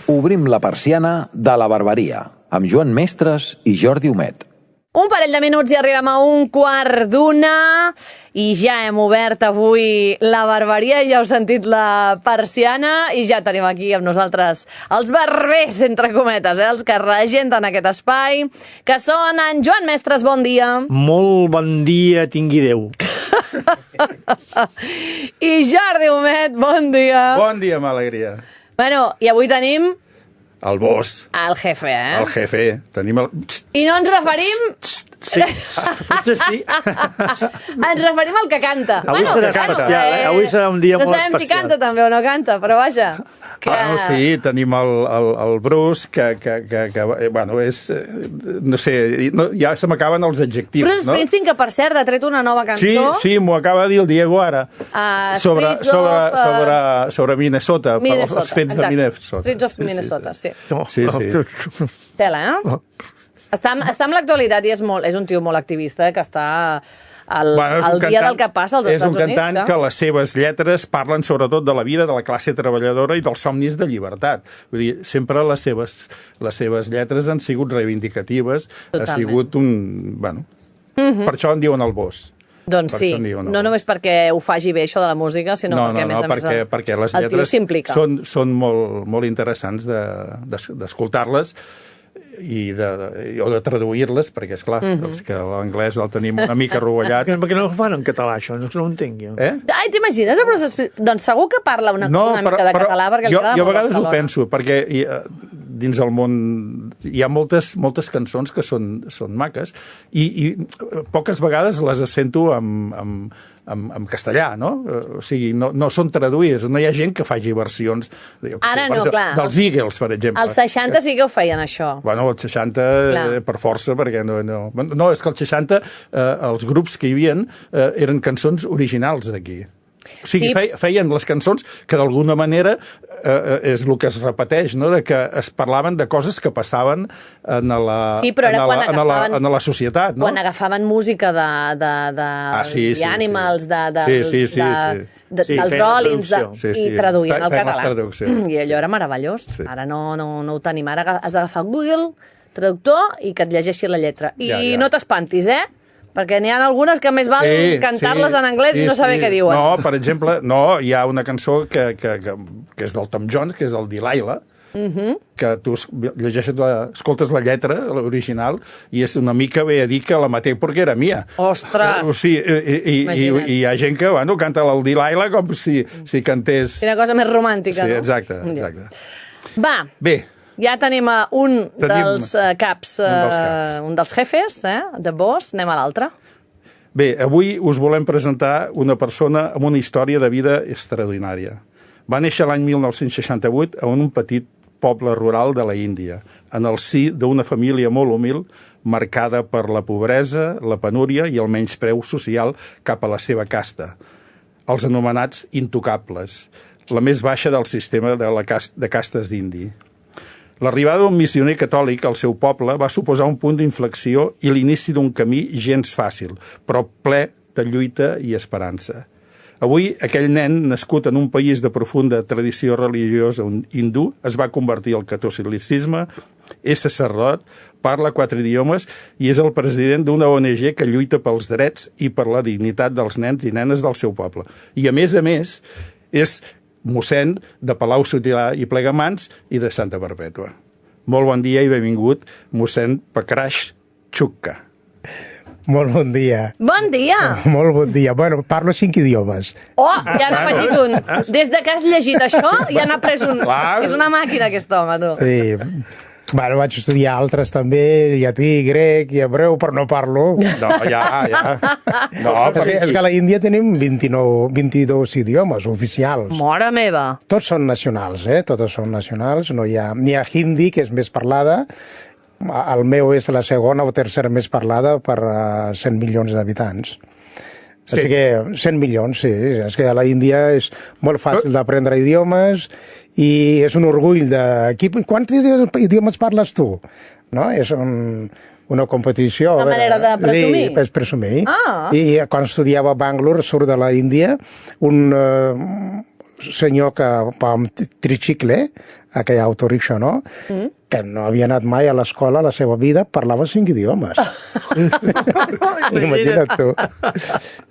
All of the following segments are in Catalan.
Obrim la persiana de la barbaria, amb Joan Mestres i Jordi Humet. Un parell de minuts i arribem a 1:15 i ja hem obert avui la barbaria, ja heu sentit la persiana i ja tenim aquí amb nosaltres els barbers, entre cometes, els que regenten aquest espai, que són en Joan Mestres, bon dia. Molt bon dia, tingui Déu. I Jordi Humet, bon dia. Bon dia, amb alegria. Bueno, i avui tenim El boss. el jefe, El jefe. Tenim el... I no ens referim... Sí, potser sí. Ens referim al que canta. Avui serà especial, Avui serà un dia molt especial. No sabem si canta també o no canta, però vaja. Bueno, sí, tenim el Bruce, que bueno, és... No sé, ja se m'acaben els adjectius, Bruce Springsteen, que per cert ha tret una nova cançó. Sí, m'ho acaba de dir el Diego ara. Sobre Minnesota, els fets de Minnesota. Streets of Minnesota, sí. Sí. Tela, eh? Està amb l'actualitat i és un tio molt activista, que està al dia del que passa als Estats Units. És un cantant que les seves lletres parlen sobretot de la vida de la classe treballadora i dels somnis de llibertat. Vull dir, sempre les seves lletres han sigut reivindicatives. Totalment. Ha sigut un... Bueno, per això en diuen el boss. Doncs sí, no només perquè ho faci bé això de la música, sinó perquè, a més, perquè les lletres són molt interessants d'escoltar-les o de traduir-les, perquè, esclar, que l'anglès el tenim una mica rovellat. Per què no ho fan en català, això? No ho entenc, jo. Ai, t'imagines? Doncs segur que parla una mica de català, perquè li agrada molt Barcelona. Jo a vegades ho penso, perquè dins el món hi ha moltes cançons que són maques i poques vegades les sento en castellà, no? O sigui, no són traduïdes, no hi ha gent que faci versions dels Eagles, per exemple. Als 60 sí que ho feien, això. Bueno, als 60 per força, perquè no... No, és que als 60 els grups que hi havia eren cançons originals d'aquí. O sigui, feien les cançons que d'alguna manera és el que es repeteix, no? De que es parlaven de coses que passaven en la societat, no? Quan agafaven música de Animals, dels Rollins, i traduïen al català. I allò era meravellós. Ara no ho tenim. Ara has d'agafar Google, traductor, i que et llegeixi la lletra. I no t'espantis, perquè n'hi ha algunes que més val cantar-les en anglès i no saber què diuen. No, per exemple, hi ha una cançó que és del Tom Jones, que és el Delilah, que tu escoltes la lletra, l'original, i és una mica bé a dir que la maté perquè era mia. Ostres! I hi ha gent que canta el Delilah com si cantés... Quina cosa més romàntica, no? Sí, exacte. Va. Bé. Ja tenim un dels caps, un dels jefes, de boss. Anem a l'altre. Bé, avui us volem presentar una persona amb una història de vida extraordinària. Va néixer l'any 1968 en un petit poble rural de la Índia, en el si d'una família molt humil, marcada per la pobresa, la penúria i el menyspreu social cap a la seva casta, els anomenats intocables, la més baixa del sistema de castes d'indi. L'arribada d'un missioner catòlic al seu poble va suposar un punt d'inflexió i l'inici d'un camí gens fàcil, però ple de lluita i esperança. Avui, aquell nen, nascut en un país de profunda tradició religiosa hindú, es va convertir al catolicisme, és sacerdot, parla 4 idiomes i és el president d'una ONG que lluita pels drets i per la dignitat dels nens i nenes del seu poble. I, a més, és mossèn de Palau-Solità i Plegamans i de Santa Perpètua. Molt bon dia i benvingut, mossèn Pakrash Chukka. Molt bon dia. Bon dia! Molt bon dia. Bueno, parlo 5 idiomes. Oh, ja n'ha afegit un. Des de que has llegit això, ja n'ha pres un. És una màquina, aquest home, tu. Sí. Bueno, vaig estudiar altres també, llatí, grec i hebreu, però no parlo. No, ja. No, és que a la Índia tenim 22 idiomes oficials. Mare meva! Tots són nacionals, Tots són nacionals. No hi ha hindi, que és més parlada. El meu és la segona o tercera més parlada per 100 milions d'habitants. Sí. Així que 100 milions, sí. És que a la Índia és molt fàcil d'aprendre idiomes i és un orgull de... Quants idiomes parles tu? No? És una competició... Una manera de presumir. Sí, és presumir. I quan estudiava a Bangalore, surt de la Índia, un senyor que va amb tricicle, aquell autorickshaw, no? Que no havia anat mai a l'escola a la seva vida, parlava 5 idiomes. Imagina't tu.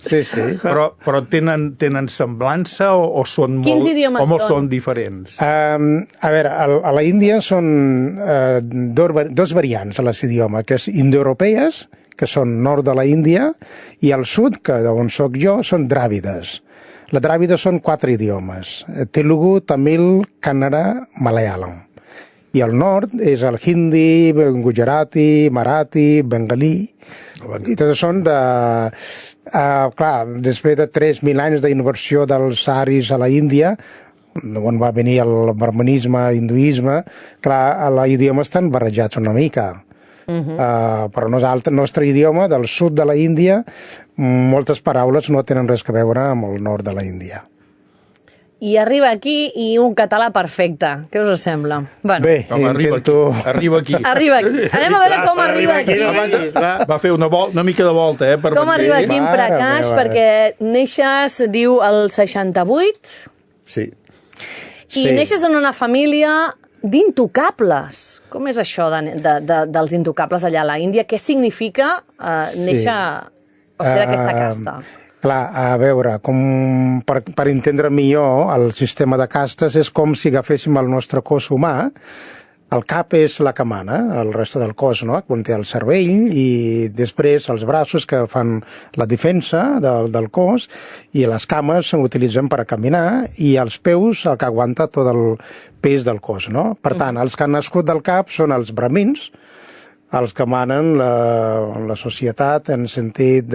Sí, sí. Però tenen semblança o són molt... Quins idiomes o són? són diferents? A veure, a la Índia són dos variants de les idiomes, que és indoeuropees, que són nord de la Índia, i al sud, que d'on soc jo, són dràvides. La dràvida són 4 idiomes: Telugu, Tamil, Kannada, Malayalam. I al nord és el hindi, gujarati, marathi, bengalí. I tots són de... clar, després de 3.000 anys d'inversió dels aris a la Índia, on va venir el brahmanisme, hinduisme, clar, l'idioma estan barrejats una mica. Però el nostre idioma, del sud de la Índia, moltes paraules no tenen res a veure amb el nord de la Índia. I arriba aquí i un català perfecte. Què us sembla? Bueno, Bé, intento... Arriba aquí. arriba aquí. Anem a veure com arriba aquí. Va fer una mica de volta, per Com arriba aquí en Mare Prakash, meva. perquè neixes, diu, el 68, Sí. i neixes en una família d'intocables. Com és això dels intocables allà a la Índia? Què significa néixer o ser d'aquesta casta? Clar, a veure, per entendre millor el sistema de castes és com si agaféssim el nostre cos humà. El cap és la que mana, el reste del cos, no? Conté el cervell i després els braços que fan la defensa del cos i les cames s'utilitzen per a caminar i els peus el que aguanta tot el pes del cos, no? Per tant, els que han nascut del cap són els brahmins, els que manen la societat en sentit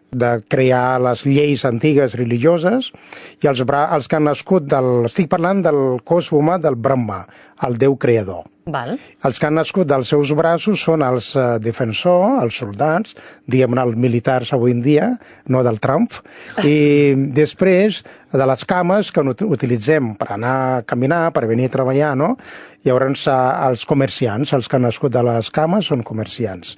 de crear les lleis antigues religioses, i els que han nascut estic parlant del cos humà del Brahma, el déu creador. Val. Els que han nascut dels seus braços són els defensors, els soldats, diguem-ne els militars avui en dia, no del Trump, i després de les cames que utilitzem per anar a caminar, per venir a treballar, no? Llavors els comerciants, els que han nascut de les cames són comerciants.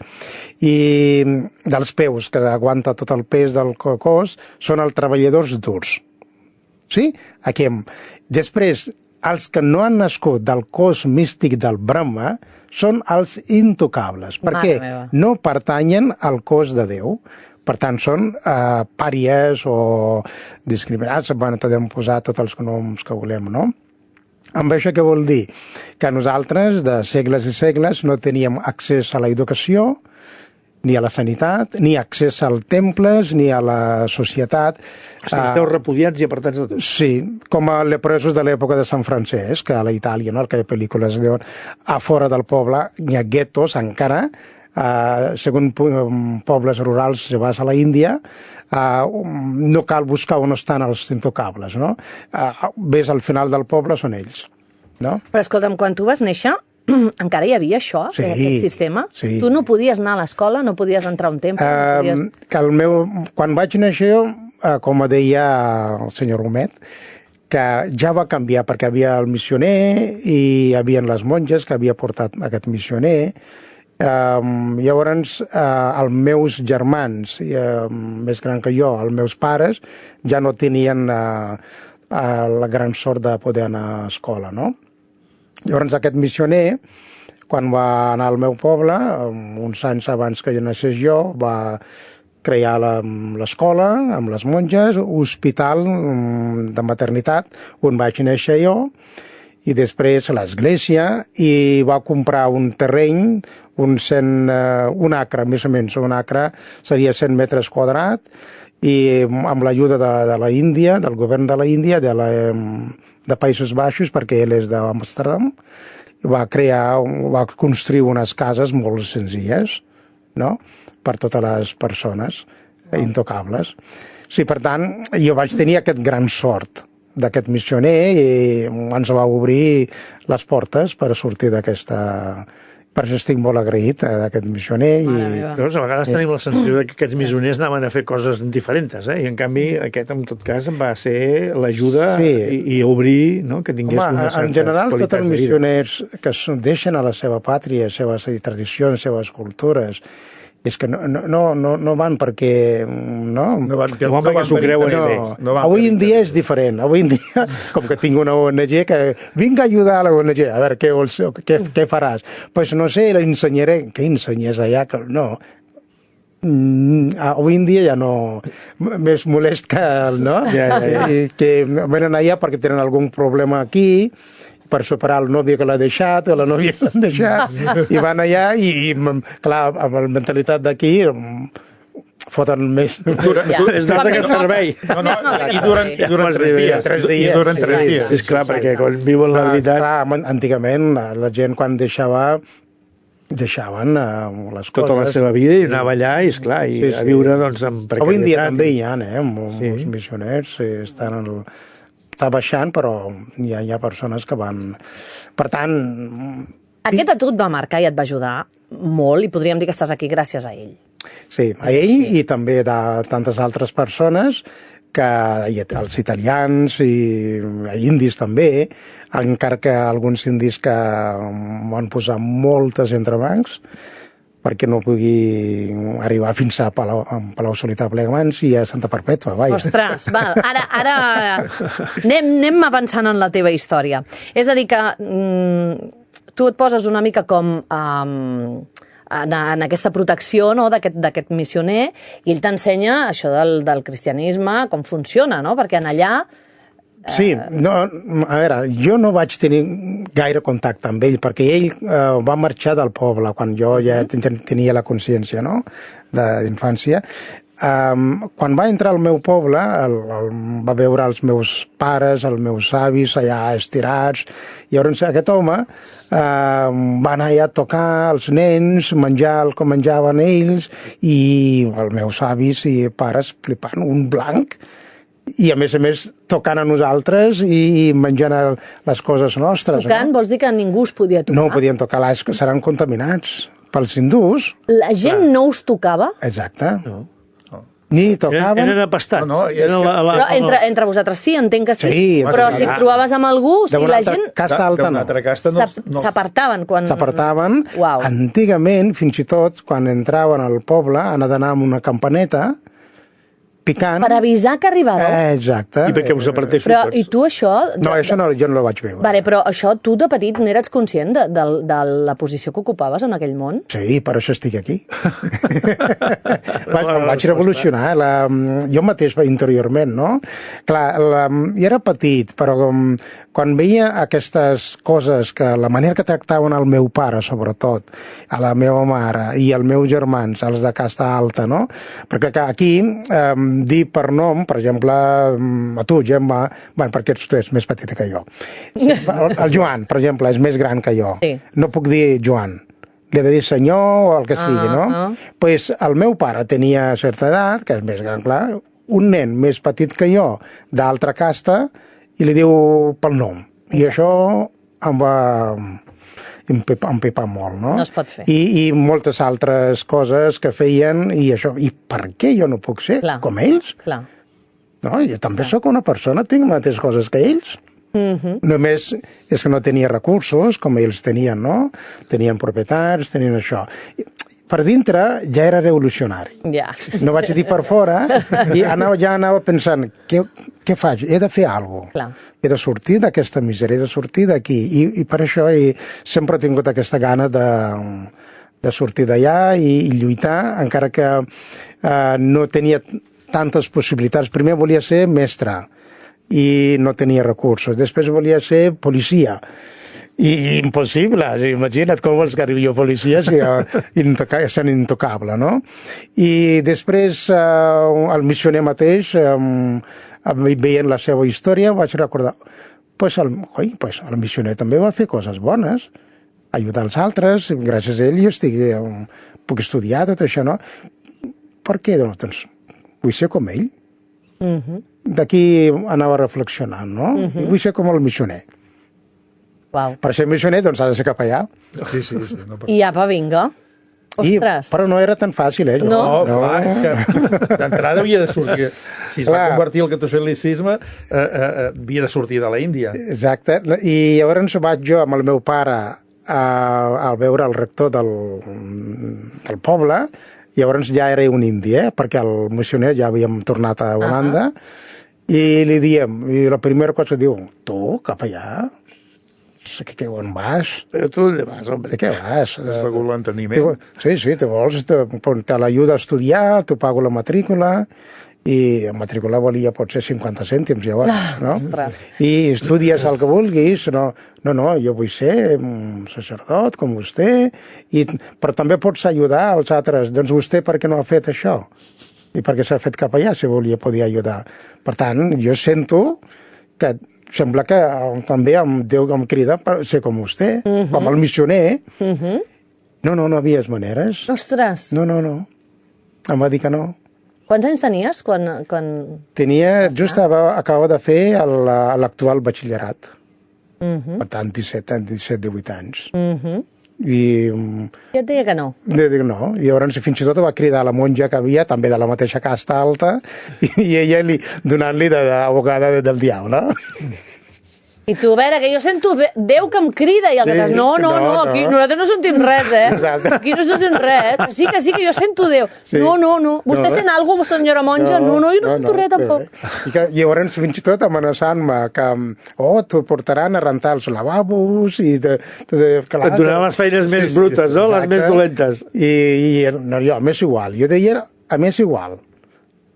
I dels peus, que aguanta tot el pes del cos, són els treballadors durs. Sí? Aquí. Després, els que no han nascut del cos místic del Brahma són els intocables, perquè no pertanyen al cos de Déu. Per tant, són pàries o discriminats, podem posar tots els noms que volem, no? Amb això què vol dir? Que nosaltres, de segles i segles, no teníem accés a l'educació, ni a la sanitat, ni accés als temples, ni a la societat. Esteu repudiats i apartats de tot. Sí, com a leprosos de l'època de Sant Francesc, a la Itàlia, no? Aquella pel·lícula es diuen a fora del poble, hi ha guetos encara, segons pobles rurals, si vas a la Índia, no cal buscar on estan els intocables, no? Ves al final del poble, són ells, no? Però escolta'm, quan tu vas néixer, encara hi havia això, Sí, aquest sistema? sí. Tu no podies anar a l'escola, no podies entrar a un temple, no podies... Quan vaig néixer jo, com deia el senyor Gomet, que ja va canviar, perquè havia el missioner i hi havia les monges que havia portat aquest missioner. Llavors, els meus germans, més gran que jo, els meus pares, ja no tenien la gran sort de poder anar a escola, no? Llavors aquest missioner, quan va anar al meu poble, uns anys abans que jo naixés jo, va crear l'escola amb les monges, hospital de maternitat, on vaig néixer jo, i després l'església, i va comprar un terreny, un acre, més o menys, un acre seria 100 metres quadrats, i amb l'ajuda de la Índia, del govern de la Índia, de Països Baixos, perquè ell és d'Amsterdam, va construir unes cases molt senzilles, no?, per totes les persones intocables. Sí, per tant, jo vaig tenir aquest gran sort d'aquest missioner i ens va obrir les portes per sortir d'aquesta... Per això estic molt agraït d'aquest missioner. Llavors, a vegades tenim la sensació que aquests missioners anaven a fer coses diferents, i en canvi aquest, en tot cas, va ser l'ajuda i obrir, no?, que tingués unes certes qualitats de vida. En general, tots els missioners que deixen a la seva pàtria, les seves tradicions, les seves cultures, És que no van perquè... No van, perquè s'ho creuen ells. Avui en dia és diferent. Avui en dia, com que tinc una ONG que vinga a ajudar a la ONG, a veure, què faràs? Pues no sé, l'ensenyaré. Què ensenyes allà? No. Avui en dia ja no... Més molest que... No? Que venen allà perquè tenen algun problema aquí, per superar el nòvio que l'ha deixat o la nòvia que l'han deixat, i van allà i clar, amb la mentalitat d'aquí foten més... És d'altre que servei. I durant 3 dies. És clar, perquè quan viuen la veritat... Clar, antigament la gent quan deixaven les coses... Tota la seva vida i anava allà i, esclar, i a viure doncs amb precarietat. Avui en dia també hi ha, molts missioners, estan està baixant, però hi ha persones que van... Per tant... Aquest a tu et va marcar i et va ajudar molt, i podríem dir que estàs aquí gràcies a ell. Sí, a ell i també de tantes altres persones, que els italians i indis també, encara que alguns indis que van posar moltes entrebancs, perquè no pugui arribar fins a Palau-solità Plegamans i a Santa Perpètua. Ostres, val, ara anem avançant en la teva història. És a dir que tu et poses una mica com en aquesta protecció d'aquest missioner i ell t'ensenya això del cristianisme, com funciona, no? Perquè en allà... Sí, a veure, jo no vaig tenir gaire contacte amb ell, perquè ell va marxar del poble quan jo ja tenia la consciència, no?, d'infància. Quan va entrar al meu poble, va veure els meus pares, els meus avis allà estirats, i llavors aquest home va anar allà a tocar els nens, menjar com menjaven ells, i els meus avis i pares flipant, un blanc, i a més tocant a nosaltres i menjant les coses nostres. Tocant vols dir que ningú us podia tocar? No podien tocar, seran contaminats pels hindús. La gent no us tocava? Exacte. Ni tocaven... Eren apastats. Però entre vosaltres sí, entenc que sí. Però si et trobaves amb algú, si la gent... Casta alta no. S'apartaven quan... S'apartaven. Antigament, fins i tot, quan entraven al poble, han d'anar amb una campaneta picant... Per avisar que arribàveu. Exacte. I perquè us apartéssiu tots. I tu això... No, això jo no ho vaig veure. Vale, però això tu de petit n'eres conscient de la posició que ocupaves en aquell món? Sí, per això estic aquí. Em vaig revolucionar. Jo mateix interiorment, no? Clar, jo era petit, però quan veia aquestes coses, que la manera que tractaven el meu pare, sobretot, a la meva mare i els meus germans, els de casta alta, no? Perquè aquí dir per nom, per exemple, a tu, Gemma, perquè tu ets més petita que jo. El Joan, per exemple, és més gran que jo. No puc dir Joan. Li he de dir senyor o el que sigui, no? Doncs el meu pare tenia certa edat, que és més gran, clar, un nen més petit que jo, d'altra casta, i li diu pel nom. I això em va empipar molt, no? No es pot fer. I moltes altres coses que feien, i això. I per què jo no puc ser com ells? Clar. No, jo també sóc una persona, tinc les mateixes coses que ells. Només és que no tenia recursos, com ells tenien, no? Tenien propietats, tenien això. Per dintre ja era revolucionari. No vaig dir per fora, i ja anava pensant, què faig? He de fer alguna cosa. He de sortir d'aquesta misèria, he de sortir d'aquí. I per això sempre he tingut aquesta gana de sortir d'allà i lluitar, encara que no tenia tantes possibilitats. Primer volia ser mestre i no tenia recursos. Després volia ser policia. I impossible, imagina't com vols que arribi jo policia si sent intocable, no? I després el missioner mateix, veient la seva història, vaig recordar, el missioner també va fer coses bones, ajudar els altres, gràcies a ell jo puc estudiar tot això, no? Per què? Doncs vull ser com ell. D'aquí anava reflexionant, no? Vull ser com el missioner. Per ser missioner, doncs ha de ser capellà. Sí. I apa, vinga. Ostres. Però no era tan fàcil, No, clar, és que d'entrada havia de sortir. Si es va convertir al catolicisme, havia de sortir de l'Índia. Exacte. I llavors vaig jo amb el meu pare a veure el rector del poble, Llavors ja era un indi, perquè el missioner ja havíem tornat a Holanda, i li diem, i la primera cosa diu, tu, cap allà? On vas? Però tu on vas, hombre? De què vas? És de l'enteniment. Sí, te vols, te l'ajuda a estudiar, te pago la matrícula, i la matrícula valia potser 50 cèntims llavors, no? Ostres. I estudies el que vulguis, no, jo vull ser un sacerdot com vostè, però també pots ajudar als altres. Doncs vostè per què no ha fet això? I perquè s'ha fet cap allà, si volia poder ajudar. Per tant, jo sento que sembla que també Déu em crida per ser com vostè, com el missioner. No havies maneres. Ostres! No. Em va dir que no. Quants anys tenies quan... Just acabava de fer l'actual batxillerat. Per tant, 17-18 anys. I et deia que no? Dic no. I llavors fins i tot va cridar la monja que havia, també de la mateixa casta alta, i ella donant-li d'abogada del diable. I tu, a veure, que jo sento Déu que em crida, i els altres, no, aquí nosaltres no sentim res, Aquí no sentim res, que sí, que jo sento Déu. No. Vostè sent alguna cosa, senyora monja? No, jo no sento res, tampoc. I llavors, fins i tot amenaçant-me que, t'ho portaran a rentar els lavabos i... Et donaven les feines més brutes, no? Les més dolentes. I jo, a més igual. Jo deia, a més igual.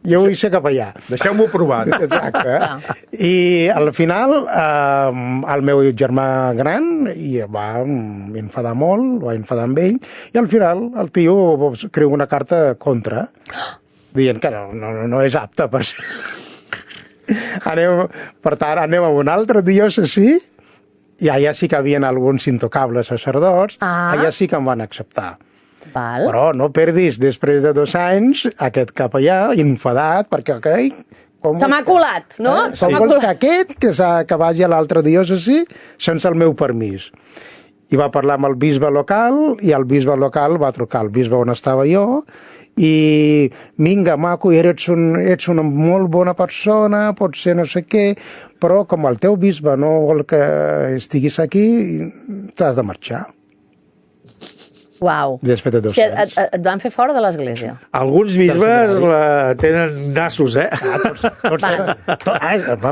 Jo vull ser cap allà. Deixeu-m'ho provar. Exacte. I al final, el meu germà gran va enfadar molt, va enfadar amb ell, i al final el tio creu una carta contra, dient que no és apte per ser. Per tant, anem a un altre diòcesi, i allà sí que havien alguns intocables sacerdots, allà sí que em van acceptar. Val. Però no perdis, després de 2 anys, aquest capellà, enfadat, perquè se m'ha colat, no? Com vols que aquest, que vagi a l'altre diòcesi sense el meu permís. I va parlar amb el bisbe local, i el bisbe local va trucar al bisbe on estava jo, i vinga, maco, ets una molt bona persona, potser no sé què, però com el teu bisbe no vol que estiguis aquí, t'has de marxar. Uau. Després de 2 anys. Et van fer fora de l'església. Alguns bisbes tenen nassos,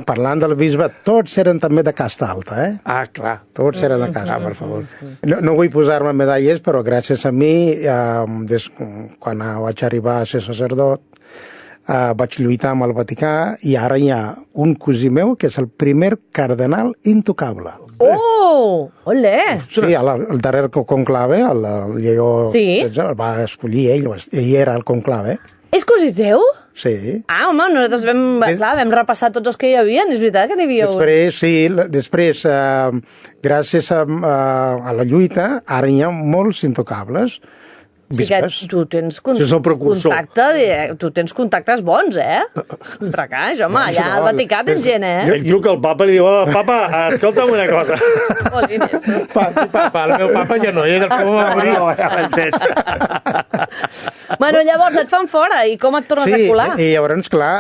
Parlant del bisbe, tots eren també de casta alta, clar. Tots eren de casta. Per favor. No vull posar-me medalles, però gràcies a mi, quan vaig arribar a ser sacerdot, vaig lluitar amb el Vaticà, i ara hi ha un cosí meu que és el primer cardenal intocable. Oh! Olé! Sí, el darrer conclave, el Lleó el va escollir ell era el conclave. És cosí teu? Sí. Home, nosaltres vam repassar tots els que hi havia, és veritat que n'hi havia un. Després, gràcies a la lluita, ara hi ha molts intocables. Sí que tu tens contactes bons, Recaix, home, allà al Vaticà tens gent, Ell truca al papa i li diu, papa, escolta'm una cosa. Papa, el meu papa ja no és, el papa va morir. Bueno, llavors et fan fora, i com et tornes a colar? Sí, i llavors, clar,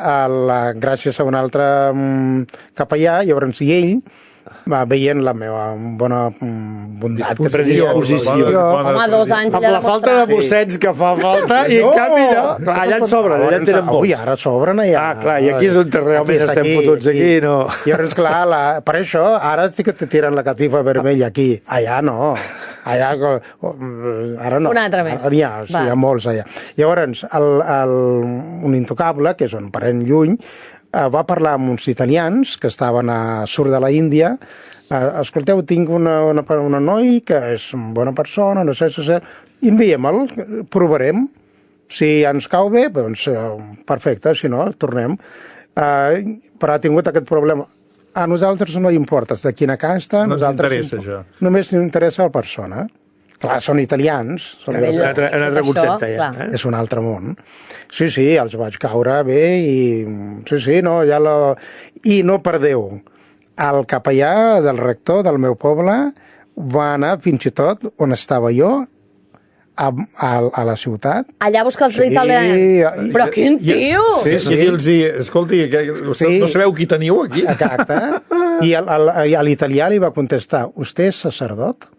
gràcies a un altre capellà, llavors i ell, va veient la meva bona bondat, predisposició. Home, 2 anys amb la falta de mossens que fa falta, i en canvi no. Allà en sobren, allà en tenen molts. Ui, ara sobren allà. Clar, i aquí és on realment estem fotuts, aquí no. I llavors, clar, per això, ara sí que te tiren la catifa vermella aquí. Allà no. Allà, ara no. Un altre més. Hi ha molts allà. Llavors, un intocable, que és un parent lluny, va parlar amb uns italians que estaven a sud de la Índia. Escolteu, tinc una noi que és una bona persona, no sé, enviem-el, provarem. Si ens cau bé, doncs perfecte, si no, tornem. Però ha tingut aquest problema. A nosaltres no importa de quina casta. No ens interessa això. Només ens interessa la persona. Clar, són italians. Un altre concepte, ja. És un altre món. Sí, els vaig caure bé i... Sí, no, I no perdeu. El capellà del rector del meu poble va anar fins i tot on estava jo, a la ciutat. Allà a buscar els italians. Però quin tio! Sí, dir-los, escolti, no sabeu qui teniu aquí? Exacte. I l'italià li va contestar, vostè és sacerdot?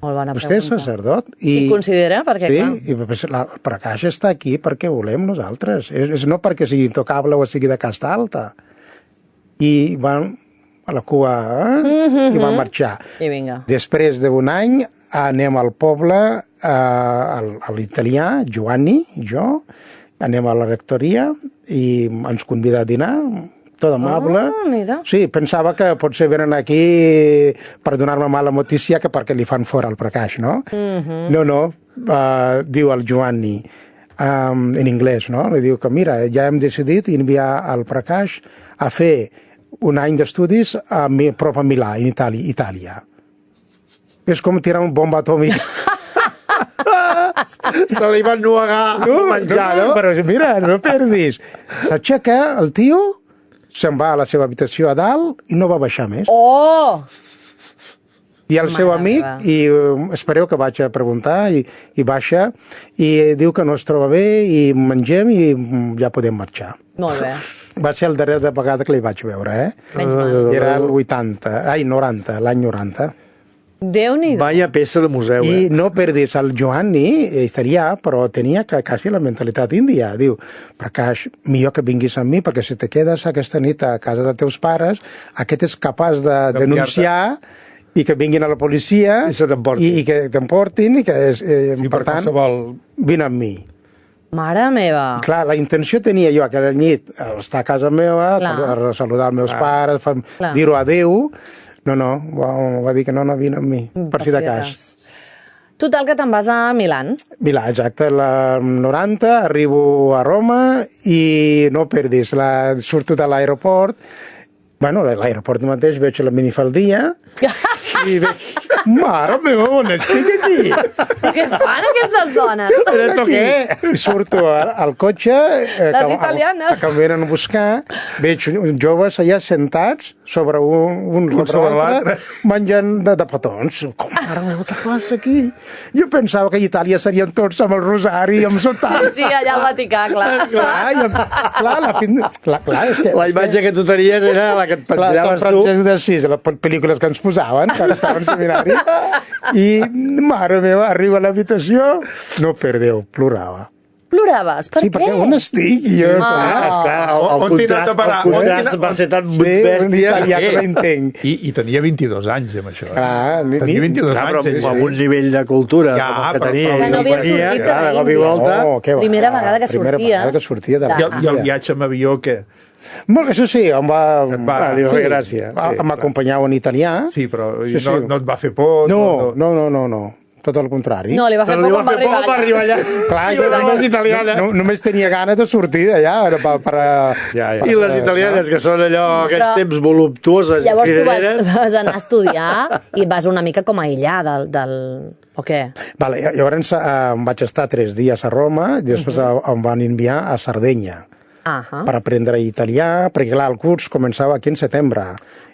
Molt bona Vostè és pregunta. sacerdot. Sí, considera, perquè sí, clar. i el Prakash està aquí perquè volem nosaltres. És no perquè sigui intocable o sigui de casta alta. I van a la cua i van marxar. I vinga. Després d'un any anem al poble, a l'italià, Giovanni, jo, anem a la rectoria i ens convida a dinar, tot amable. Mira. Sí, pensava que potser venen aquí per donar-me mala notícia que perquè li fan fora el Prakash, no? No, diu el Giovanni, en anglès, no? Li diu que mira, ja hem decidit enviar el Prakash a fer un any d'estudis prop a Milà, in Itàlia. És com tirar un bomba atòmic. Se li van nuegar a menjar, no? Però mira, no perdis. S'aixeca el tio, se'n va a la seva habitació a dalt i no va baixar més. Oh! I el seu Mare amic, meva. i espereu que vaig a preguntar, i baixa, i diu que no es troba bé, i mengem i ja podem marxar. Molt bé. Va ser la darrera vegada que li vaig veure, Menys mal. Era el 90, l'any 90. Déu-n'hi-do. Vaya peça de museu, I no perdis, el Giovanni italià, però tenia quasi la mentalitat índia. Diu, Prakash, millor que vinguis amb mi, perquè si te quedes aquesta nit a casa dels teus pares, aquest és capaç de denunciar i que vinguin a la policia I se t'emportin. i que t'emportin i que Sí, per tant vine amb mi. Mare meva. Clar, la intenció tenia jo aquella nit estar a casa meva, Clar. saludar els meus pares, Clar. dir-ho adeu. No, va dir que no, vine amb mi, per si de cas. Total, que te'n vas a Milan. Milà, exacte, la 90, arribo a Roma i no perdis, surto de l'aeroport, bueno, a l'aeroport mateix veig la minifaldia i veig, mare meva, on estic aquí? Què fan aquestes dones? Esto què? I surto al cotxe, Les italianes. que em venen a buscar, veig joves allà sentats sobre un sobre l'altre, menjant de petons. Com, mare meva, què passa aquí? Jo pensava que a Itàlia serien tots amb el rosari, amb sotans. Sí, allà al Vaticà, clar. Clar, és que... La imatge que tu tenies era la que et pensaves tu. Sí, les pel·lícules que ens posaven quan estàvem al seminari. I, mare meva, arriba a l'habitació, no perdeu, plorava. Ploraves? Per Sí, què? perquè on estic? I jo, Esclar, On t'he anat a parar? el contrast va ser tan un bèstia. italià que no entenc. I tenia 22 anys amb això. Tenia 22 Clar, però anys. amb un nivell de cultura Ja, com el que però- tenia. però Que no havia sortit de de cop i l'Índia. volta. què va. Primera vegada que Primera sortia. vegada que sortia de Clar. I el viatge amb avió, què? Molt, això sí, em va... li va fer gràcia. Sí, m'acompanyava un italià. Sí, però Sí, sí. no et va fer por? No. Tot el contrari. No, li va fer Però li por va quan fer por per arribar allà. Clar, I les dones italianes. només tenia ganes de sortir d'allà Ja. I les italianes, que són allò, aquells Però- temps voluptuoses i Llavors tu cridaneres. vas anar a estudiar i vas una mica com a aïllar del... O què? Vale, llavors em vaig estar 3 dies a Roma i després em van enviar a Sardenya per aprendre italià, perquè clar, el curs començava aquí en setembre.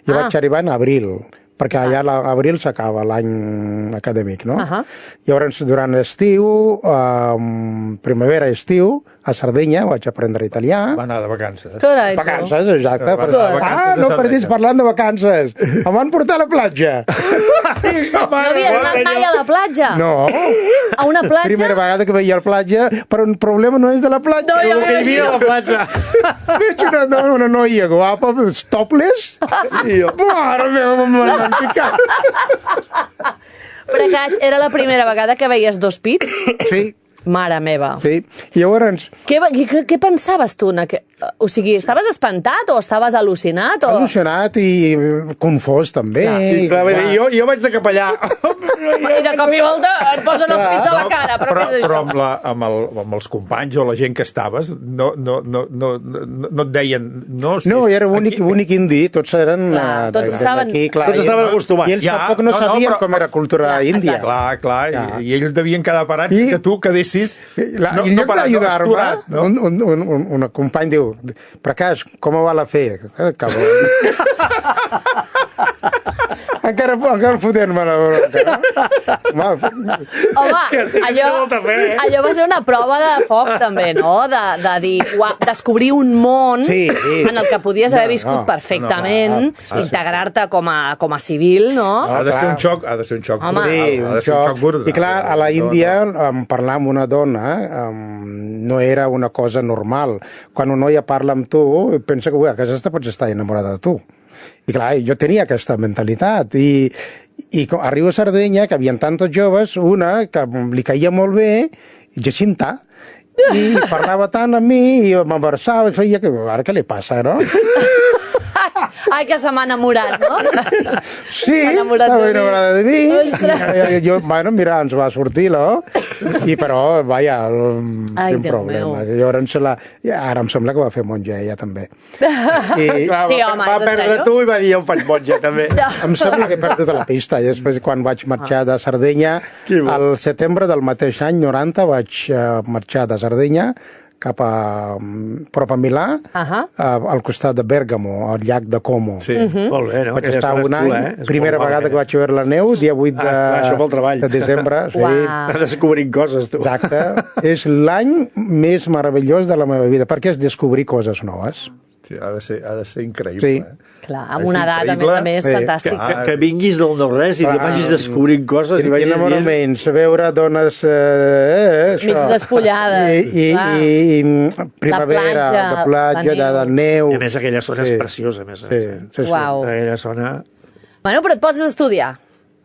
Jo vaig arribar en abril, perquè allà a l'abril s'acaba l'any acadèmic, no? Llavors, durant l'estiu, primavera-estiu, a Sardenya vaig aprendre italià. Va anar de vacances. Carai, tu. Vacances, exacte. Va anar de vacances a No Sardenya. perdis parlant de vacances. Em van portar a la platja. No havies anat mai a la platja? No. A una platja? Primera vegada que veia la platja, però el problema no és de la platja. No, ja El que hi havia a la platja. Veig una noia guapa, topless, i jo, mare meva, m'han picat. Prakash, era la primera vegada que veies dos pits? Sí, Mare meva. sí. I llavors, Què pensaves tu? O sigui, estaves espantat o estaves al·lucinat? O... al·lucinat i confós també. I clar, jo vaig de capellà. I de cop i volta et posen els pits a la cara. Però què és Però això? amb els companys o la gent que estaves, no et deien... No, No, era únic indi, tots eren Clar, tots estaven- d'aquí, clar. Tots estaven acostumats. I ells Ja, tampoc no no, sabien però- com era cultura Clar, índia. Clar, i ells devien quedar parats I- que tu quedessis... En lloc d'ajudar-me, no? un company diu, Prakash, com va la fe? Cabrón. Encara fotent-me la bronca, no? Home, allò va ser una prova de foc, també, no? De dir, uau, descobrir un món en el que podies haver viscut perfectament, integrar-te com a civil, no? Ha de ser un xoc, ha de ser un xoc. Home. Sí, un xoc. I clar, a la Índia, parlar amb una dona no era una cosa normal. Quan una noia parla amb tu, pensa que a casa pots estar enamorada de tu. I clar, jo tenia aquesta mentalitat. I arribo a Sardenya, que hi havia tantos joves, una que li caia molt bé, Jacinta, i parlava tant amb mi, i m'abraçava, i feia que, ara què li passa, no? Ai, que se m'ha enamorat, no? Sí, estava enamorada de mi. Jo, bueno, mira, ens va sortir, no? Però, vaja, un problema. Llavors, ara em sembla que va fer monja, ella també. Sí, home, va perdre tu i va dir, jo em faig monja, també. Em sembla que he perdut la pista. I després, quan vaig marxar de Sardenya, al setembre del mateix any, 90, vaig marxar de Sardenya cap a prop a Milà, al costat de Bèrgamo, al llac de Como. Sí, molt bé, no? Vaig estar un any, primera vegada que vaig veure la neu, dia 8 de desembre. Vas descobrint coses, tu. Exacte. És l'any més meravellós de la meva vida, perquè és descobrir coses noves. Sí, ha de ser increïble. Sí. Clar, amb una edat, a més, fantàstic. Que vinguis del no-res i vagis descobrint coses i vagis enamoraments, veure dones mig despullades. I primavera, de platja, de neu. I a més aquella zona és preciosa. Uau. Aquella zona... Bueno, però et poses a estudiar.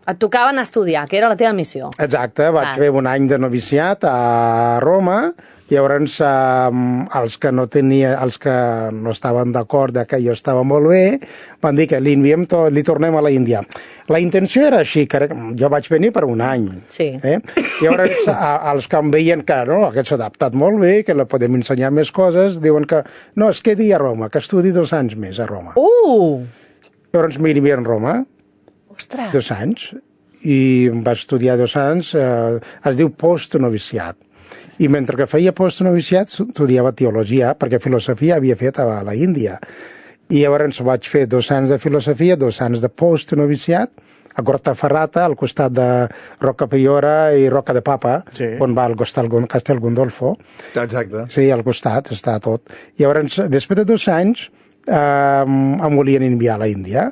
Et tocava anar a estudiar, que era la teva missió. Exacte, vaig fer un any de noviciat a Roma, i llavors els que no estaven d'acord que jo estava molt bé, van dir que li tornem a la Índia. La intenció era així, que jo vaig venir per un any. Sí. I llavors els que em veien que aquest s'ha adaptat molt bé, que li podem ensenyar més coses, diuen que no, es quedi a Roma, que estudi 2 anys més a Roma. Llavors m'hi a Roma. Ostres! 2 anys, i vaig estudiar 2 anys, es diu postnoviciat. I mentre que feia postnoviciat estudiava teologia, perquè filosofia havia fet a la Índia. I llavors vaig fer 2 anys de filosofia, 2 anys de postnoviciat, a Grottaferrata, al costat de Rocca Priora i Rocca de Papa, on va el Castel Gondolfo. Exacte. Sí, al costat, està tot. I llavors, després de 2 anys, em volien enviar a la Índia,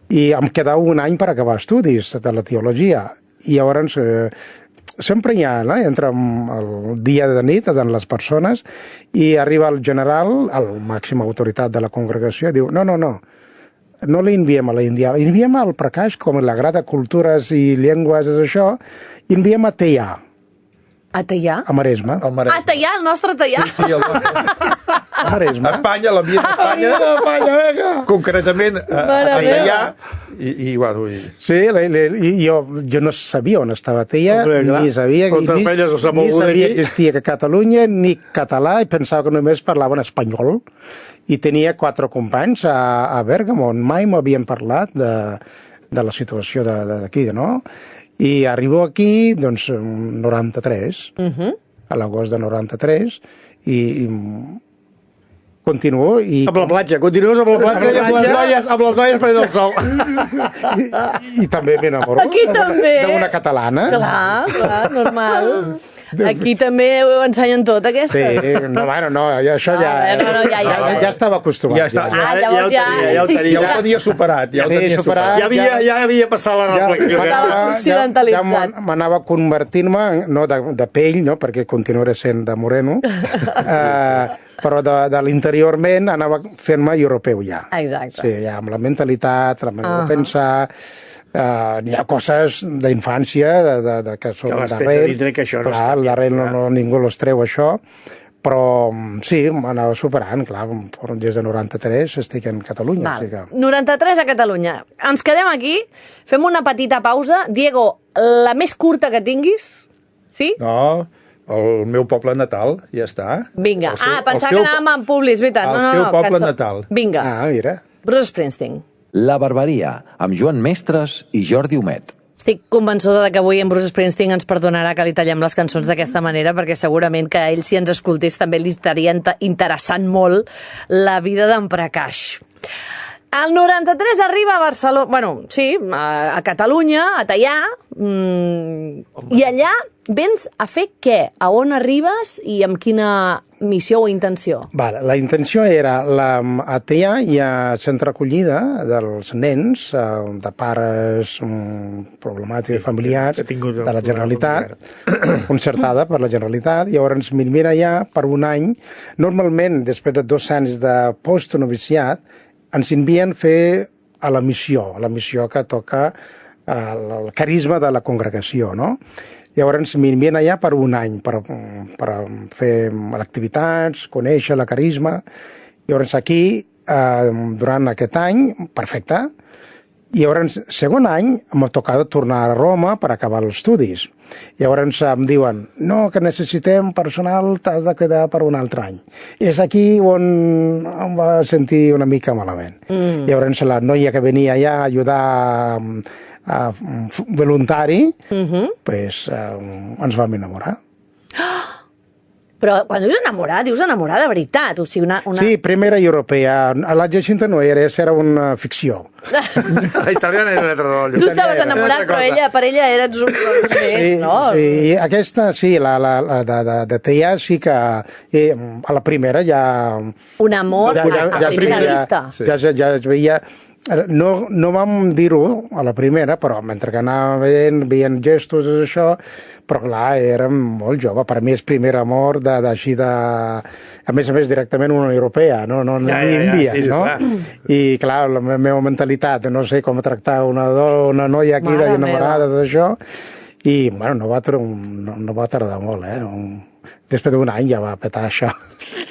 i em quedava un any per acabar estudis de la teologia. I llavors sempre hi ha, entre el dia de nit de les persones, i arriba el general, el màxima autoritat de la congregació, i diu, no l'enviem a la Índia, l'enviem al Prakash, com l'Agrada Cultures i Llengües, és això, i enviem a Teià. A Teià? A Maresme. A Teià, el nostre Teià. Sí, el nostre. A Maresme. A Espanya, l'ambient d'Espanya. Concretament a Teià. I bueno... Sí, i jo no sabia on estava Teià, ni sabia que existia que Catalunya, ni català, i pensava que només parlaven espanyol. I tenia 4 companys a Bèrgamo, on mai m'havien parlat de la situació d'aquí, no? I arribo aquí, doncs, 93, a l'agost de 93, i continuo i... Amb la platja, continues amb la platja amb les noies prenent el sol. I també m'enamoro. Aquí també. D'una catalana. Clar, normal. Aquí també ho ensenyen tot, aquesta. Sí, això ja... Ja estava acostumat. Llavors ja ho tenia superat. Ja havia passat la reflexió. Estava occidentalitzat. Ja m'anava convertint-me, no de pell, perquè continuaré sent de moreno, però de l'interiorment anava fent-me europeu ja. Exacte. Sí, ja amb la mentalitat, la manera de pensar... Hi ha coses d'infància que són darrere. Clar, darrere ningú els treu, això. Però sí, m'anava superant, clar, des de 93 estic en Catalunya. 93 a Catalunya. Ens quedem aquí, fem una petita pausa. Diego, la més curta que tinguis? Sí? No, el meu poble natal, ja està. Vinga. Pensava que anàvem en publis, veritat. El seu poble natal. Vinga. Mira. Bruce Springsteen. La Barbaria, amb Joan Mestres i Jordi Humet. Estic convençuda que avui en Bruce Springsteen ens perdonarà que li tallem les cançons d'aquesta manera, perquè segurament que a ell, si ens escoltés, també li estaria interessant molt la vida d'en Prakash. El 93 arriba a Barcelona, bueno, sí, a Catalunya, a Teià, i allà vens a fer què? A on arribes i amb quina missió o intenció? Vale, la intenció era, a Teià hi ha centre acollida dels nens, de pares problemàtics familiars, de la Generalitat, concertada per la Generalitat, i llavors mira allà per un any. Normalment, després de 2 anys de postnoviciat, ens envien a fer a la missió que toca el carisma de la congregació, no? Llavors m'envien allà per un any per fer activitats, conèixer la carisma. Llavors aquí, durant aquest any, perfecte. I llavors, segon any, m'ha tocat tornar a Roma per acabar els estudis. Llavors em diuen, no, que necessitem personal, t'has de quedar per un altre any. I és aquí on em va sentir una mica malament. Llavors la noia que venia allà a ajudar a voluntari, pues, ens vam enamorar. Però quan dius enamorar de veritat. O sigui, Sí, primera europea. La Jacinta no era una ficció. La italiana era un altre rotllo. Tu estaves enamorat, però per ella eres un més, no? Sí, aquesta, sí, la de Teià sí que a la primera ja... Un amor a primera vista. Ja es veia... No vam dir-ho a la primera, però mentre que anava veient gestos i això, però clar, érem molt jove. Per mi és primer amor d'així de... A més, directament una europea, no índia, no? I clar, la meva mentalitat, no sé com tractar una noia aquí enamorada d'això, i bueno, no va tardar molt, Després d'un any ja va petar això.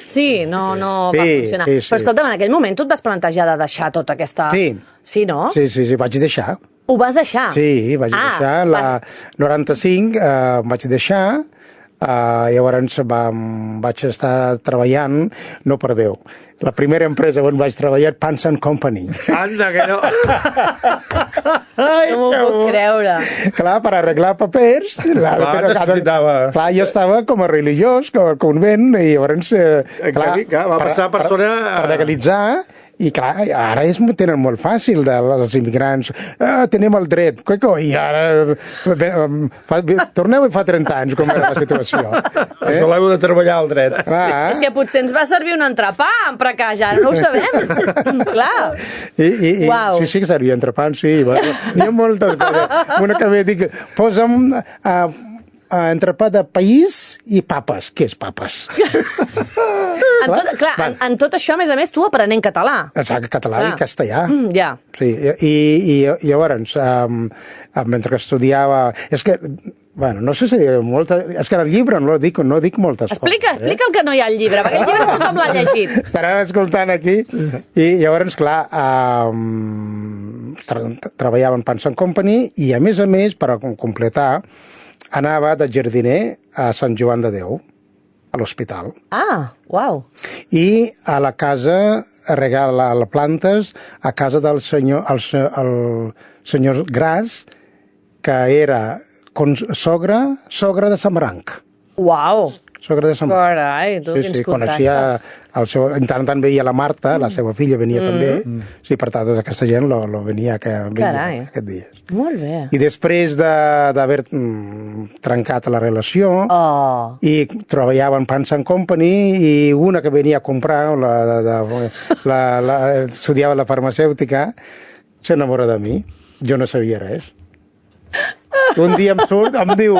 Sí, no va funcionar. Sí. Però escolta'm, en aquell moment tu et vas plantejar de deixar tota aquesta... Sí. Sí, no? Sí, vaig deixar. Ho vas deixar? Sí, vaig deixar. La 95 vaig deixar, llavors vaig estar treballant, no per Déu. La primera empresa on vaig treballar, Pans & Company. Anda, que no! No m'ho puc creure. Clar, per arreglar papers... necessitava... Clar, jo estava com a religiós, com a convent, i llavors... Clar, va passar per legalitzar, i clar, ara tenen molt fàcil els immigrants. Tenim el dret, i ara... Torneu i fa 30 anys com era la situació. Això l'heu de treballar al dret. És que potser ens va servir un entrepà en precàs, ara no ho sabem. Clar. Sí que servia entrepà, sí. N'hi ha moltes coses. Una que ve, dic, posa'm entrepà de país i papes. Què és papes? En tot això, a més, tu aprenent català. Exacte, català i castellà. Ja. Sí, i llavors, mentre que estudiava... És que, bueno, no sé si molta... És que en el llibre no dic moltes coses. Explica el que no hi ha al llibre, perquè el llibre tothom l'ha llegit. Estaran escoltant aquí. I llavors, clar, treballava en Pans & Company i, a més, per completar, anava de jardiner a Sant Joan de Déu, a l'hospital. Ah, uau. I a la casa, a regar les plantes, a casa del senyor Gras, que era sogre de Sambranc. Uau. Sogre de Sambranc. Carai, tu quins contactes. Coneixia el seu... En tant veia la Marta, la seva filla, venia també. Sí, per tant, aquesta gent lo venia aquest dia. Molt bé. I després d'haver trencat la relació, i treballava en Pans & Company, i una que venia a comprar, estudiava la farmacèutica, s'enamora de mi. Jo no sabia res. Un dia em surt, em diu,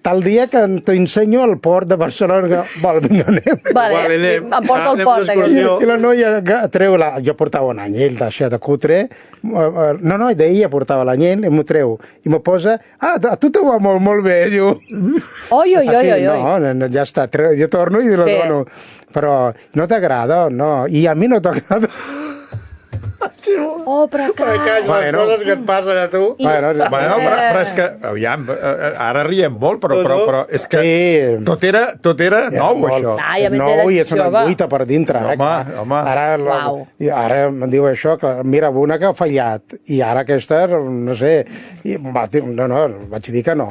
tal dia que t'ensenyo al port de Barcelona. Vinga, anem. Vale, em porta al port. I la noia treu jo portava un anyell d'això de cutre. No, d'ella portava l'anyell, i m'ho treu. I m'ho posa, a tu te va molt bé, diu. Oi. No, ja està, jo torno i lo dono. Però no t'agrada, no. I a mi no t'agrada. Però les coses que et passen a tu. Però és que, aviam, ara riem molt, però és que tot era nou, això. Nou, i és una lluita per dintre. Home. Ara em diu això, que mira, una que ha fallat, i ara aquesta, no sé, vaig dir que no,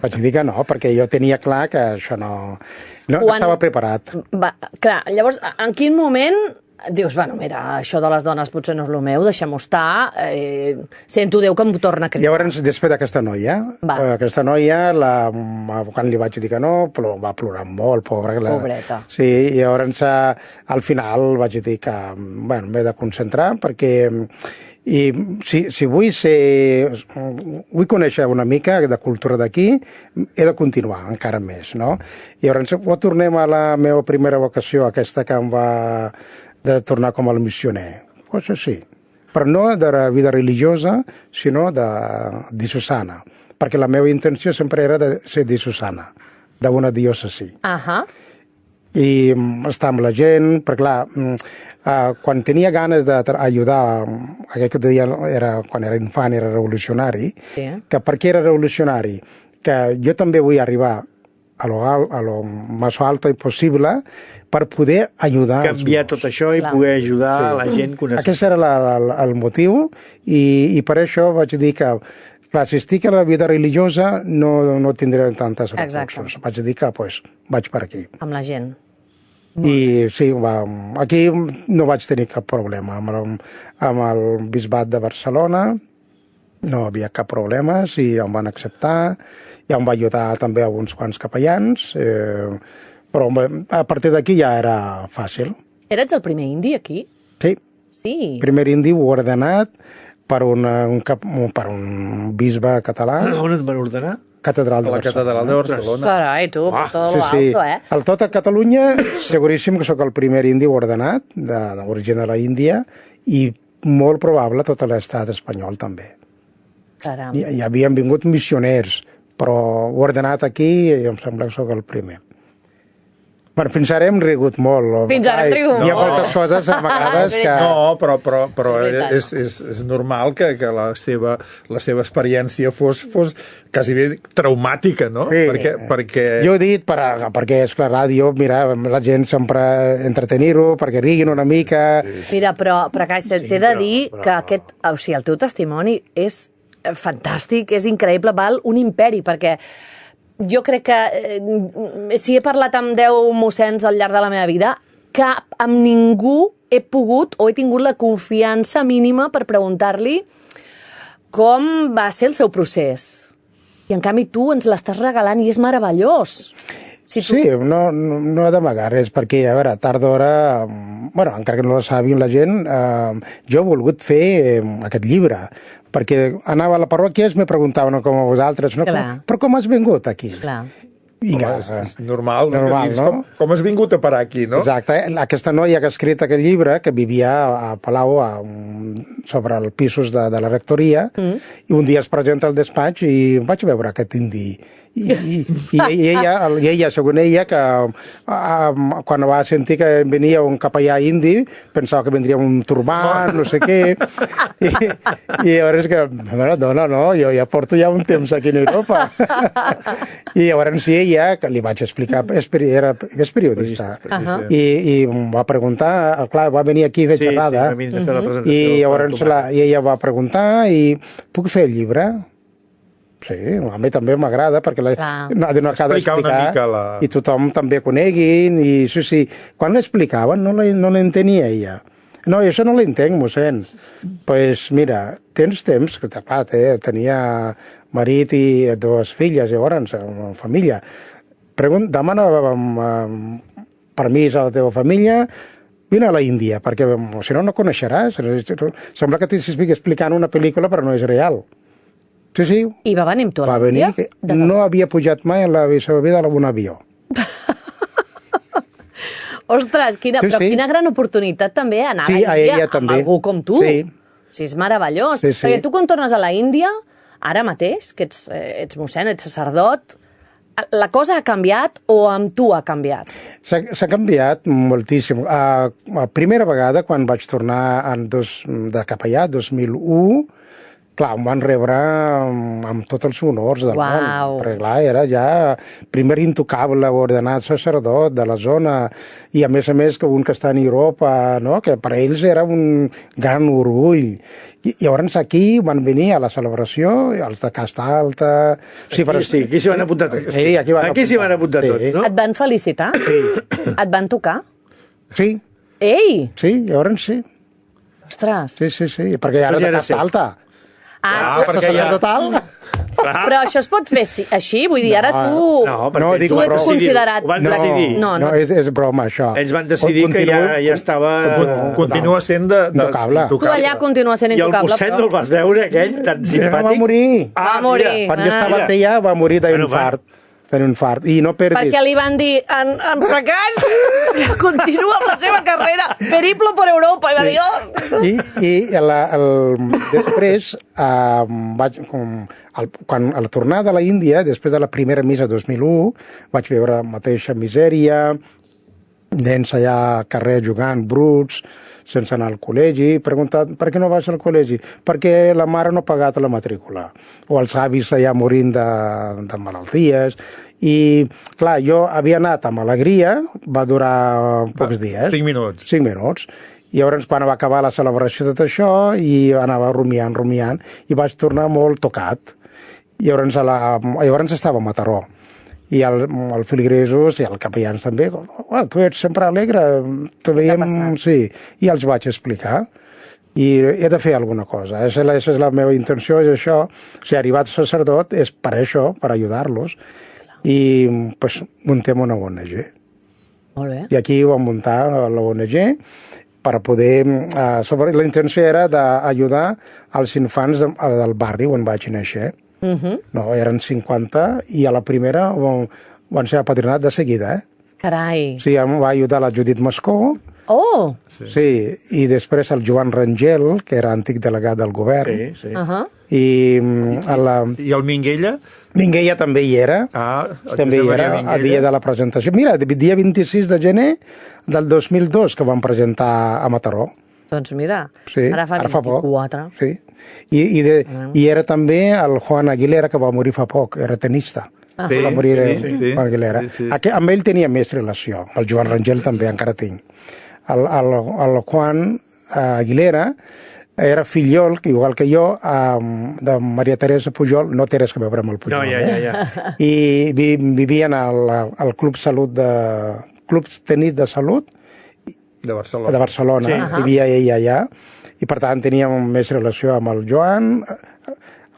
Vaig dir que no, perquè jo tenia clar que això no estava preparat. Clar, llavors, en quin moment dius, bueno, mira, això de les dones potser no és el meu, deixem-ho estar, sento Déu que em torna a cridar. Llavors, després d'aquesta noia, quan li vaig dir que no, va plorar molt, pobra. Pobreta. Sí, i llavors al final vaig dir que m'he de concentrar perquè si vull conèixer una mica de cultura d'aquí, he de continuar encara més, no? I llavors tornem a la meva primera vocació, aquesta que em va de tornar com a missioner. Pues sí, però no de la vida religiosa, sinó de diocesana, perquè la meva intenció sempre era de ser diocesana, d'una diòcesi. I estar amb la gent, perquè clar, quan tenia ganes d'ajudar, aquell que deia quan era infant era revolucionari, que per què era revolucionari? Que jo també vull arribar a lo més alto possible per poder ajudar canviar tot això i poder ajudar la gent que ho necessita. Aquest era el motiu i per això vaig dir que clar, si estic a la vida religiosa no tindré tantes recursos. Vaig dir que vaig per aquí. Amb la gent. I sí, aquí no vaig tenir cap problema amb el bisbat de Barcelona, no havia cap problema, i em van acceptar, i em va ajudar també a uns quants capellans, però a partir d'aquí ja era fàcil. Eres el primer indi aquí? Sí. Primer indi ordenat per un bisbe català. On et van ordenar? Catedral de Barcelona. La Catedral de Barcelona. Carai, tu, per tot l'alto, Al tot a Catalunya, seguríssim que sóc el primer indi ordenat, d'origen de la Índia, i molt probable tot l'estat espanyol també. Caram. Hi havien vingut missioners, però ordenat aquí em sembla que sóc el primer. Bueno, fins ara hem rigut molt. Fins ara hem rigut molt. Hi ha moltes coses a vegades que... No, però és normal que la seva experiència fos quasi bé traumàtica, no? Sí. Perquè... Jo he dit perquè és la ràdio, mira, la gent sempre entretenir-ho, perquè riguin una mica... Mira, però t'he de dir que el teu testimoni és fantàstic, és increïble, val un imperi, perquè jo crec que si he parlat amb 10 mossens al llarg de la meva vida, amb ningú he pogut o he tingut la confiança mínima per preguntar-li com va ser el seu procés. I en canvi tu ens l'estàs regalant i és meravellós. Sí, no d'amagar res, perquè, a veure, tard d'hora, encara que no la sàpigui la gent, jo he volgut fer aquest llibre, perquè anava a la parròquia i me preguntaven com a vosaltres, però com has vingut aquí? Clar. És normal, no? Com has vingut a parar aquí, no? Exacte. Aquesta noia que ha escrit aquest llibre, que vivia a Palau, sobre els pisos de la rectoria, i un dia es presenta al despatx i vaig veure aquest indi. I ella, segons ella, que quan va sentir que venia un capellà indi, pensava que vendria un turbant, no sé què, i llavors que, dona, no, jo ja porto ja un temps aquí en Europa. I llavors ella, que li vaig explicar, és periodista, i va preguntar, clar, va venir aquí a fer xerrada, i llavors ella va preguntar, i puc fer el llibre? Sí, a mi també m'agrada, perquè ha d'explicar i tothom també coneguin, i sí, quan l'explicaven no l'entenia ella. No, jo això no l'entenc, mossèn. Doncs mira, tens temps, que tenia marit i 2 filles, llavors, una família. Demana permís a la teva família, vine a la Índia, perquè si no coneixeràs. Sembla que t'estigui explicant una pel·lícula, però no és real. Sí. I va venir amb tu a l'Índia? No havia pujat mai en la seva vida a un avió. Ostres, quina gran oportunitat també anar a l'Índia amb algú com tu. Sí, és meravellós. Perquè tu quan tornes a la Índia, ara mateix, que ets mossèn, ets sacerdot, la cosa ha canviat o amb tu ha canviat? S'ha canviat moltíssim. La primera vegada, quan vaig tornar de capellà, 2001, clar, em van rebre amb tots els honors del món, perquè clar, era ja primer intocable, ordenat sacerdot de la zona, i a més que un que està en Europa, no? Que per ells era un gran orgull. I llavors aquí van venir a la celebració, els de Casta Alta... Aquí s'hi van apuntar tots. Sí, aquí s'hi van apuntar tots, no? Et van felicitar? Sí. Et van tocar? Sí. Ei! Sí, llavors sí. Ostres. Sí, perquè ara està alta. perquè ja... total. Però això es pot fer així? Vull dir, ara tu... Tu ets considerat... Ho van decidir. No, és broma, això. Ells van decidir que ja estava... Continua sent intocable. Tu allà continua sent intocable, I el Mosset no el vas veure, aquell, tan simpàtic? Va morir. Va morir. Quan jo estava allà va morir d'infart. I no perdis. Perquè li van dir, en Prakash continua amb la seva carrera, periplo per Europa, i va dir, després, quan a la tornada a la Índia, després de la primera missa 2001, vaig veure la mateixa misèria, nens allà al carrer jugant, bruts, sense anar al col·legi, preguntat per què no vas al col·legi? Perquè la mare no ha pagat la matrícula, o els avis allà morint de malalties, i clar, jo havia anat amb alegria, va durar pocs dies. 5 minuts. 5 minuts. I llavors, quan va acabar la celebració de tot això, i anava rumiant, i vaig tornar molt tocat. I llavors estava a Mataró. I el filigresos i el capellans també, tu ets sempre alegre, te veiem... Sí, i els vaig explicar. I he de fer alguna cosa. Esa és la meva intenció, és això. O sigui, arribat sacerdot és per això, per ajudar-los. I pues, muntem una ONG. Molt bé. I aquí vam muntar la ONG per poder... La intenció era d'ajudar els infants del barri on vaig néixer. No, eren 50 i a la primera van ser apadrinats de seguida. Carai. Sí, em va ajudar la Judit Mascó. Oh! Sí, i després el Joan Rangel, que era antic delegat del govern. Sí. I el Minguella? Minguella també hi era. També hi era el dia de la presentació. Mira, el dia 26 de gener del 2002 que vam presentar a Mataró. Doncs mira, sí, ara fa 24. Sí. I era també el Juan Aguilera, que va morir fa poc, era tenista. Sí, va morir Juan Aguilera. Sí. Amb ell tenia més relació, el Joan Rangel també encara tinc. El Juan Aguilera era fillol, igual que jo, de Maria Teresa Pujol, no té res a veure amb el Pujol. No, ja. I vivien al Club Tenis de Salut, de Barcelona. Sí. Vivia ella allà, i per tant teníem més relació amb el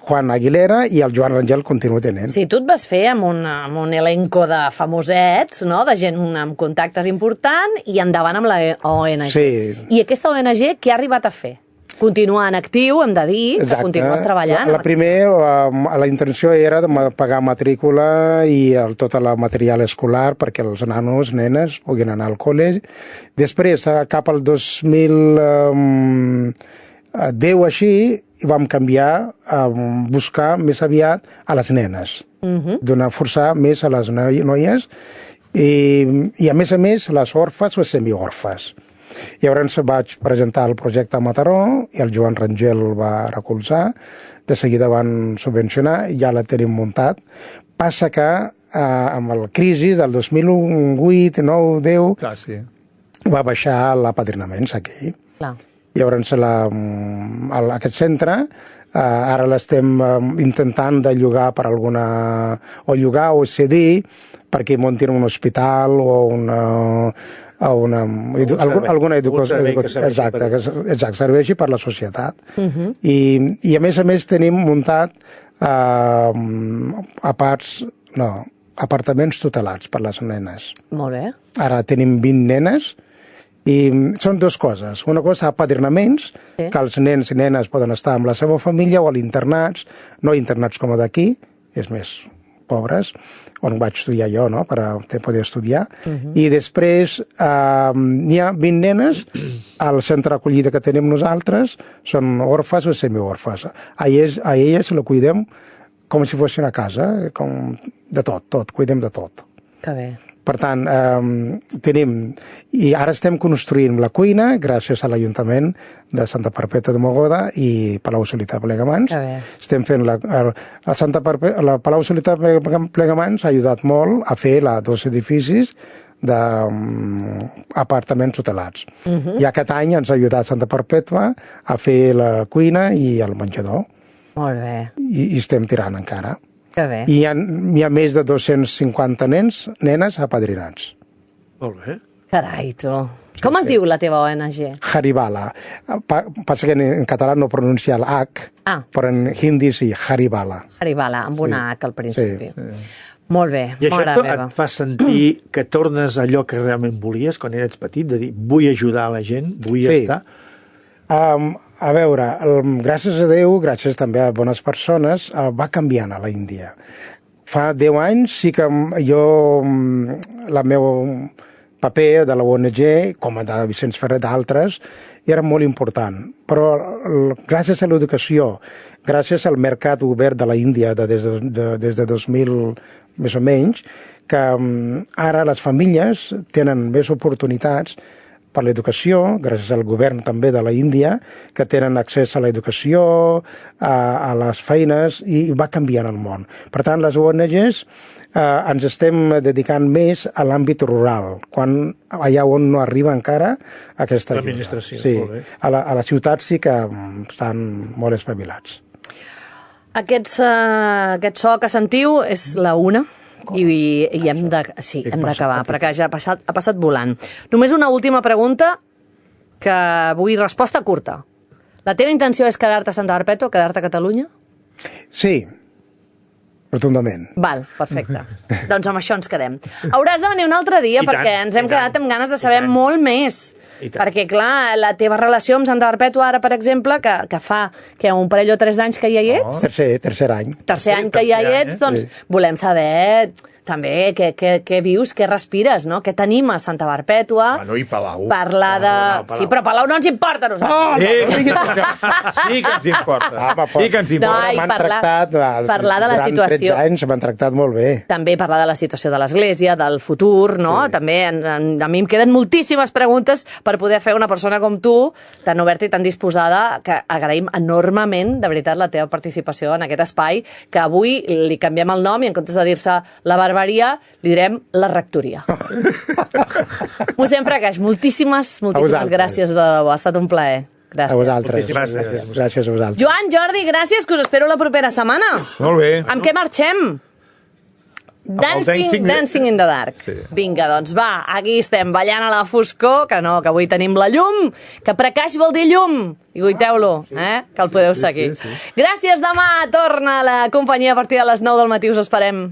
Juan Aguilera, i el Joan Rangel continua tenint. Sí, tu et vas fer amb un elenco de famosets, no?, de gent amb contactes important, i endavant amb la ONG. Sí. I aquesta ONG què ha arribat a fer? Continua en actiu, hem de dir, que continues treballant. La intenció era de pagar matrícula i tot el material escolar perquè els nanos, nenes, puguin anar al col·legi. Després, cap al 2010 així, vam canviar a buscar més aviat a les nenes, forçar més a les noies i a més, les orfes o semiorfes. Llavors vaig presentar el projecte a Mataró i el Joan Rangel va recolzar. De seguida van subvencionar i ja la tenim muntat. Passa que amb la crisi del 2008, 9, 10 va baixar l'apadrinament aquí. Llavors aquest centre ara l'estem intentant de llogar per alguna... o llogar o cedir perquè muntin un hospital o alguna educació, exacte, serveixi per la societat. I a més tenim muntat apartaments tutelats per les nenes. Molt bé. Ara tenim 20 nenes i són dues coses. Una cosa, apadrinaments, que els nens i nenes poden estar amb la seva família, o a internats, no internats com d'aquí, és més pobres, on vaig estudiar jo, no?, per poder estudiar. I després n'hi ha 20 nenes al centre d'acollida que tenim nosaltres, són orfes o semiorfes. A elles la cuidem com si fossin a casa, de tot, cuidem de tot. Que bé. Per tant, tenim... I ara estem construint la cuina, gràcies a l'Ajuntament de Santa Perpètua de Mogoda i Palau-solità Plegamans. Estem fent la Palau-solità Plegamans ha ajudat molt a fer dos edificis d'apartaments tutelats. I aquest any ens ha ajudat Santa Perpètua a fer la cuina i el menjador. Molt bé. I estem tirant encara. I hi ha més de 250 nenes apadrinats. Molt bé. Carai, tu. Com es diu la teva ONG? Haribala. Passa que en català no pronuncia el H, però en hindi sí, Haribala. Haribala, amb una H al principi. Molt bé, I això mare meva. et fa sentir que tornes a allò que realment volies quan eres petit, de dir, vull ajudar la gent, vull estar? A veure, gràcies a Déu, gràcies també a bones persones, va canviant a la Índia. Fa 10 anys sí que jo, la meu paper de la ONG, com a de Vicenç Ferrer d'altres, era molt important. Però gràcies a l'educació, gràcies al mercat obert de la Índia des de 2000 més o menys, que ara les famílies tenen més oportunitats per l'educació, gràcies al govern també de la Índia, que tenen accés a l'educació, a les feines, i va canviant el món. Per tant, les ONGs ens estem dedicant més a l'àmbit rural, allà on no arriba encara aquesta ajuda. L'administració, sí. molt bé. A la ciutat sí que estan molt espavilats. Aquest so que sentiu és la una i hem d'acabar, perquè ja ha passat volant. Només una última pregunta que vull resposta curta. La teva intenció és quedar-te a Santa Perpètua, quedar-te a Catalunya? Sí, rotundament. Val, perfecte. Doncs amb això ens quedem. Hauràs de venir un altre dia perquè ens hem quedat amb ganes de saber molt més. Perquè, clar, la teva relació amb Santa Perpètua ara, per exemple, que fa un parell o 3 d'anys que ja hi ets... Tercer any. Tercer any que ja hi ets, doncs volem saber també què vius, què respires, no? Què t'anima a Santa Perpètua. Bueno, i Palau. Parlar de... Sí, però Palau no ens importa a nosaltres. Sí que ens importa. Sí que ens importa. M'han tractat... Parlar de la situació. Durant 13 anys m'han tractat molt bé. També parlar de la situació de l'Església, del futur, no? També a mi em queden moltíssimes preguntes per poder fer una persona com tu, tan oberta i tan disposada, que agraïm enormement, de veritat, la teva participació en aquest espai, que avui li canviem el nom i en comptes de dir-se la Barbaria, li direm la Rectoria. Mossèn Prakaix, moltíssimes gràcies de debò, ha estat un plaer. Gràcies. A vosaltres. Gràcies a vosaltres. Joan, Jordi, gràcies, que us espero la propera setmana. Molt bé. Amb què marxem? Dancing in the Dark. Sí. Vinga, doncs va, aquí estem, ballant a la foscor, que no, que avui tenim la llum, que Prakaix vol dir llum, i guiteu-lo, que el podeu seguir. Gràcies, demà torna la companyia a partir de les 9 del matí, us esperem.